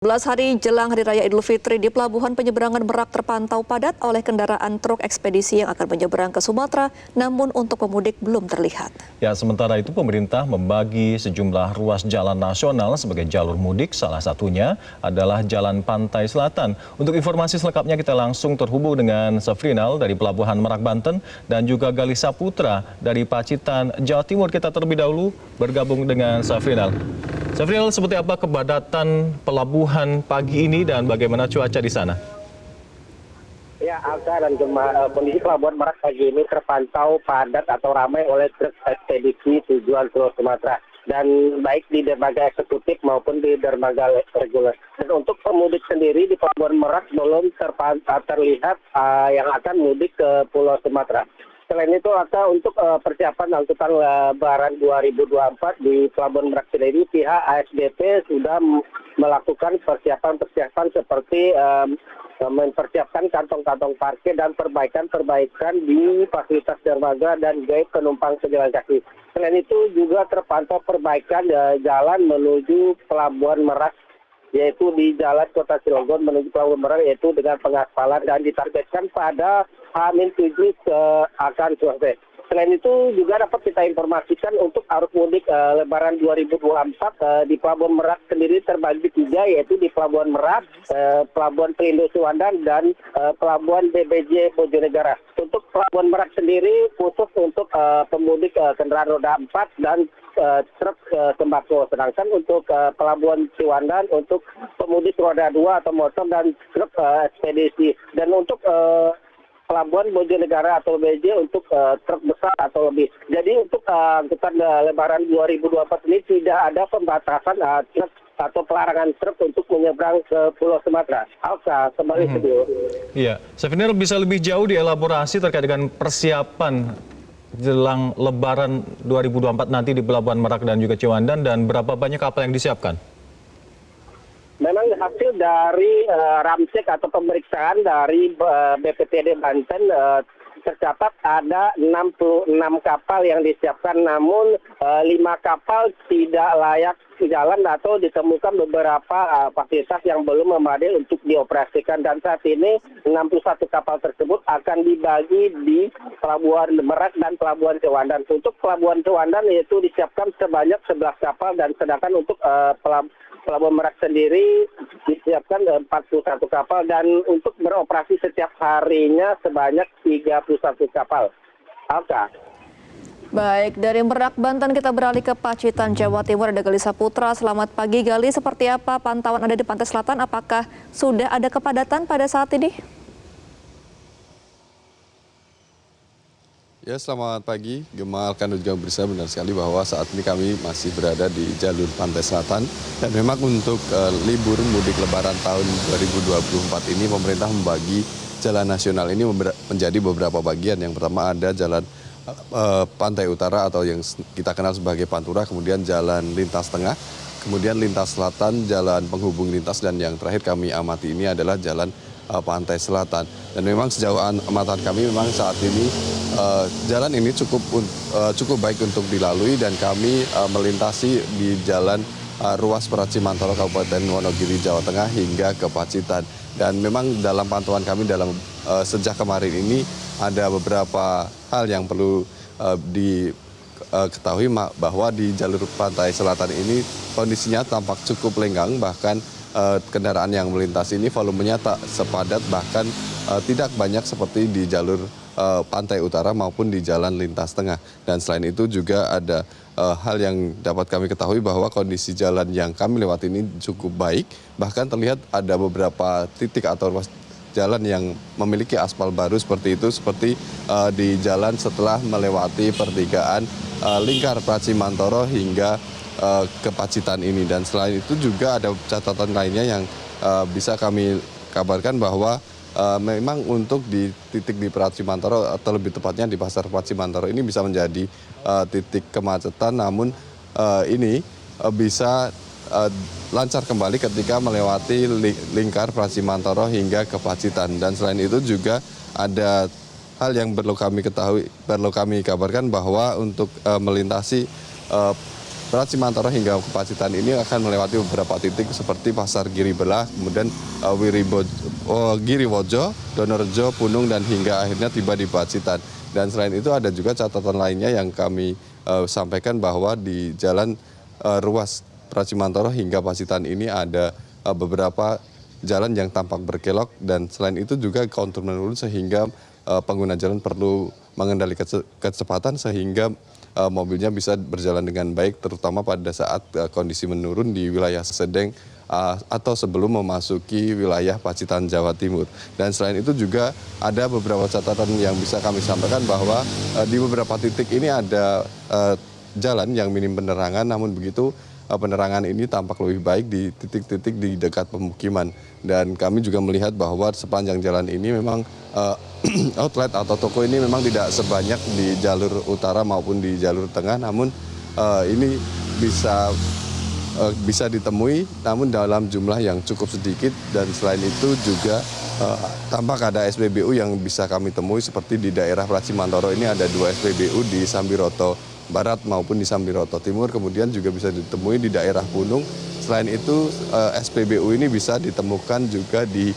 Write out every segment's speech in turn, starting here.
11 hari jelang Hari Raya Idul Fitri di Pelabuhan Penyeberangan Merak terpantau padat oleh kendaraan truk ekspedisi yang akan menyeberang ke Sumatera, namun untuk pemudik belum terlihat. Ya, sementara itu pemerintah membagi sejumlah ruas jalan nasional sebagai jalur mudik, salah satunya adalah Jalan Pantai Selatan. Untuk informasi selengkapnya kita langsung terhubung dengan Safrinal dari Pelabuhan Merak, Banten, dan juga Gali Saputra dari Pacitan, Jawa Timur. Kita terlebih dahulu bergabung dengan Safrinal. Safrinal, seperti apa kepadatan pelabuhan pagi ini dan bagaimana cuaca di sana? Ya, Alsa dan kondisi Pelabuhan Merak pagi ini terpantau padat atau ramai oleh truk ekspedisi tujuan Pulau Sumatera. Dan baik di dermaga eksekutif maupun di dermaga reguler. Dan untuk pemudik sendiri di Pelabuhan Merak belum terlihat yang akan mudik ke Pulau Sumatera. Selain itu, untuk persiapan angkutan Lebaran 2024 di Pelabuhan Merak sendiri, pihak ASDP sudah melakukan persiapan seperti mempersiapkan kantong-kantong parkir dan perbaikan di fasilitas dermaga dan gate penumpang pejalan kaki. Selain itu juga terpantau perbaikan jalan menuju Pelabuhan Merak, yaitu di Jalan Kota Cilegon menuju Pelabuhan Merak, yaitu dengan pengaspalan dan ditargetkan pada H-7 akan selesai. Selain itu juga dapat kita informasikan untuk arus mudik Lebaran 2024 di Pelabuhan Merak sendiri terbagi 3, yaitu di Pelabuhan Merak, Pelabuhan Pelindo Ciwandan, dan Pelabuhan BBJ Bojonegara. Untuk Pelabuhan Merak sendiri khusus untuk pemudik kendaraan roda 4 dan truk sembako. Sedangkan untuk Pelabuhan Ciwandan untuk pemudik roda 2 atau motor dan truk ekspedisi. Dan untuk Pelabuhan Bojonegara atau BJ untuk truk besar atau lebih. Jadi untuk angkutan Lebaran 2024 ini tidak ada pembatasan truk atau pelarangan truk untuk menyeberang ke Pulau Sumatera. Alsa, kembali studio. Iya, Safrinal bisa lebih jauh dielaborasi terkait dengan persiapan jelang Lebaran 2024 nanti di Pelabuhan Merak dan juga Ciwandan, dan berapa banyak kapal yang disiapkan? Memang hasil dari ramcek atau pemeriksaan dari BPTD Banten tercatat ada 66 kapal yang disiapkan, namun 5 kapal tidak layak jalan atau ditemukan beberapa fasilitas yang belum memadai untuk dioperasikan. Dan saat ini 61 kapal tersebut akan dibagi di Pelabuhan Merak dan Pelabuhan Ciwandan. Untuk Pelabuhan Ciwandan itu disiapkan sebanyak 11 kapal, dan sedangkan untuk Pelabuhan Merak sendiri disiapkan 41 kapal, dan untuk beroperasi setiap harinya sebanyak 31 kapal. Alka. Baik, dari Merak, Banten kita beralih ke Pacitan, Jawa Timur. Ada Gali Saputra. Selamat pagi, Gali. Seperti apa pantauan Anda di Pantai Selatan? Apakah sudah ada kepadatan pada saat ini? Ya, selamat pagi. Gemma Alkan juga bersama, benar sekali bahwa saat ini kami masih berada di jalur Pantai Selatan. Dan memang untuk libur mudik Lebaran tahun 2024 ini pemerintah membagi jalan nasional ini menjadi beberapa bagian. Yang pertama ada jalan Pantai Utara atau yang kita kenal sebagai Pantura, kemudian jalan lintas tengah, kemudian lintas selatan, jalan penghubung lintas, dan yang terakhir kami amati ini adalah jalan Pantai Selatan. Dan memang sejauh amatan kami memang saat ini jalan ini cukup baik untuk dilalui, dan kami melintasi di jalan ruas Pracimantoro Kabupaten Wonogiri Jawa Tengah hingga ke Pacitan. Dan memang dalam pantauan kami sejak kemarin ini ada beberapa hal yang perlu diketahui, bahwa di jalur Pantai Selatan ini kondisinya tampak cukup lenggang, bahkan kendaraan yang melintas ini volumenya tak sepadat, bahkan tidak banyak seperti di jalur Pantai Utara maupun di jalan lintas tengah. Dan selain itu juga ada hal yang dapat kami ketahui, bahwa kondisi jalan yang kami lewati ini cukup baik, bahkan terlihat ada beberapa titik atau ruas jalan yang memiliki aspal baru seperti itu, seperti di jalan setelah melewati pertigaan Lingkar Pracimantoro hingga ke Pacitan ini. Dan selain itu juga ada catatan lainnya yang bisa kami kabarkan, bahwa memang untuk di titik di Pracimantoro atau lebih tepatnya di Pasar Pracimantoro ini bisa menjadi titik kemacetan, namun ini bisa lancar kembali ketika melewati Lingkar Pracimantoro hingga ke Pacitan. Dan selain itu juga ada hal yang perlu kami kabarkan, bahwa untuk melintasi Cimantoro hingga ke Pacitan ini akan melewati beberapa titik seperti Pasar Giribelah, kemudian Giriwojo, Donorejo, Punung, dan hingga akhirnya tiba di Pacitan. Dan selain itu ada juga catatan lainnya yang kami sampaikan bahwa di jalan ruas Cimantoro hingga Pacitan ini ada beberapa jalan yang tampak berkelok, dan selain itu juga kontur menurun sehingga pengguna jalan perlu mengendalikan kecepatan sehingga mobilnya bisa berjalan dengan baik, terutama pada saat kondisi menurun di wilayah Sedeng atau sebelum memasuki wilayah Pacitan, Jawa Timur. Dan selain itu juga ada beberapa catatan yang bisa kami sampaikan bahwa di beberapa titik ini ada jalan yang minim penerangan, namun begitu penerangan ini tampak lebih baik di titik-titik di dekat pemukiman. Dan kami juga melihat bahwa sepanjang jalan ini memang outlet atau toko ini memang tidak sebanyak di jalur utara maupun di jalur tengah, namun ini bisa ditemui namun dalam jumlah yang cukup sedikit. Dan selain itu juga tampak ada SPBU yang bisa kami temui seperti di daerah Cimantoro ini ada 2 SPBU di Sambiroto Barat maupun di Sambiroto Timur, kemudian juga bisa ditemui di daerah Punung. Selain itu SPBU ini bisa ditemukan juga di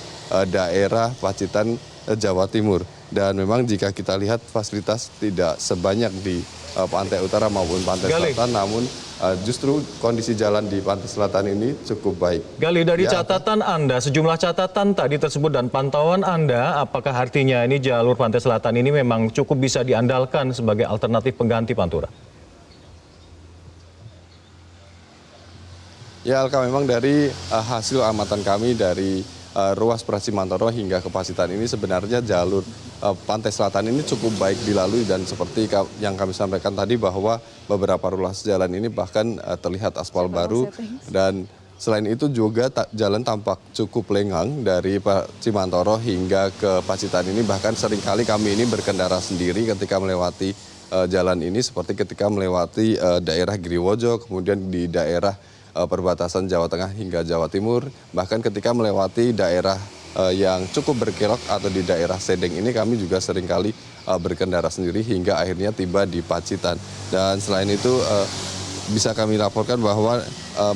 daerah Pacitan, Jawa Timur. Dan memang jika kita lihat fasilitas tidak sebanyak di pantai utara maupun pantai selatan, namun justru kondisi jalan di pantai selatan ini cukup baik. Gali, dari catatan Anda, sejumlah catatan tadi tersebut dan pantauan Anda, apakah artinya ini jalur pantai selatan ini memang cukup bisa diandalkan sebagai alternatif pengganti Pantura? Ya, Alka, memang dari hasil amatan kami dari ruas Cimantoro hingga ke Pacitan ini sebenarnya jalur pantai selatan ini cukup baik dilalui, dan seperti yang kami sampaikan tadi bahwa beberapa ruas jalan ini bahkan terlihat aspal baru. Dan selain itu juga jalan tampak cukup lengang dari Cimantoro hingga ke Pacitan ini, bahkan seringkali kami ini berkendara sendiri ketika melewati jalan ini, seperti ketika melewati daerah Giriwojo, kemudian di daerah perbatasan Jawa Tengah hingga Jawa Timur, bahkan ketika melewati daerah yang cukup berkelok atau di daerah Sedeng ini kami juga seringkali berkendara sendiri hingga akhirnya tiba di Pacitan. Dan selain itu bisa kami laporkan bahwa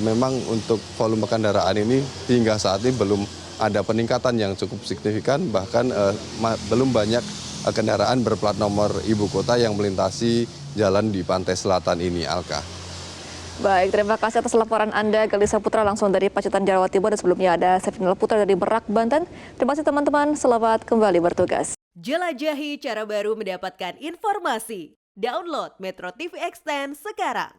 memang untuk volume kendaraan ini hingga saat ini belum ada peningkatan yang cukup signifikan, bahkan belum banyak kendaraan berplat nomor ibu kota yang melintasi jalan di pantai selatan ini, Alka. Baik, terima kasih atas laporan Anda, Gali Saputra, langsung dari Pacitan, Jawa Timur. Dan sebelumnya ada Sefrinal Putra dari Merak, Banten. Terima kasih teman-teman, selamat kembali bertugas. Jelajahi cara baru mendapatkan informasi. Download Metro TV Extend sekarang.